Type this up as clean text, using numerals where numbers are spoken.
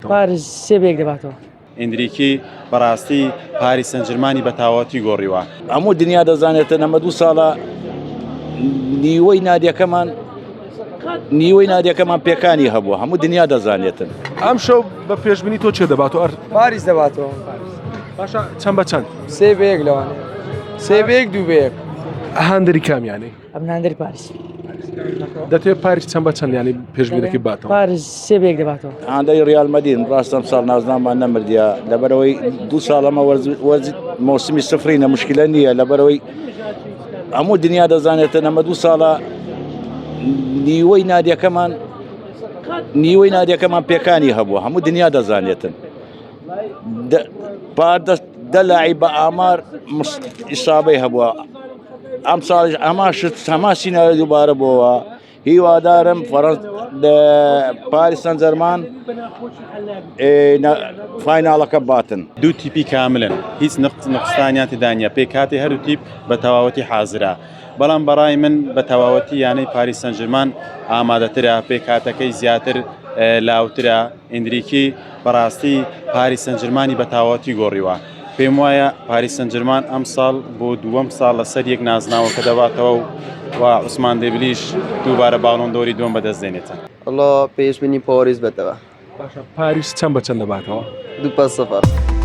پاریس سێبێک دەباتەوە. ئەندریکی بەڕاستی پاریس سەن ژەرمانی بە تاواتی گۆڕیوە. هەموو دنیا دەزانێتن ئەمە 2 ساڵە نیوەی نادیەکەمان پێکانی هەبووە، هەموو دنیا دەزانێتن. ئەم شەو بە پێشبینی تۆ چێ دەباتەوە؟ پاریس دەباتەوە. باشە چەند بە چەند؟ سێبێک لەوانێ. سێبێک دووبێک. هەندێکی کامیانی ئەم ناندری پاریس. دەتوێت پاریس چەند بە چەند ینی پێشبینەکەی باتەوە؟ پاریس سێبێک دەباتەوە. هەندەی ڕیال مەدین ڕاستەم ساڵ نازنامان نەمردیە لەبەرەوەی 2 ساڵەمە مۆسمی سفرینە مشکلە نییە لەبەرەوەی هەموو دنیا دەزانێتن ئەمە 2 ساڵە نیوەی نادیەکەمان پێکانی هەبووە، هەموو دنیا دەزانێتن. دە لاعی بە ئامار ئیسابەی هەبووە. ئەم ساڵیش هەما سینەرە دووبارە بووە. هیوادارم پاریس سەن ژەرمان فایناڵەکە باتن. دوو تیپی کاملن، هیچ نقصانیان تێدا نیە، پێی کاتی هەرو تیپ بە تەواوەتی حازرە. بەڵام بەڕای من بە تەواوەتی یانەی پاریس سەن ژەرمان ئامادەترە، پێی کاتەکەی زیاتر لاوترە. ئەندریکی بەڕاستی پاریس سەن ژەرمانی بە تاواتی گۆڕیوە. پێم وایە پاریس سەن ژەرمان ئەم ساڵ بۆ دووەم ساڵ لەسەر یەک نازناوەکە دەباتەوە و عوسمان دێبلیش دووبارە باڵۆن دۆری دووەم بەدەستێنێتە. والله پێشبینی پاریس بێتەوە. باشە پاریس چەند بە چەند دەباتەوە؟ 2-0.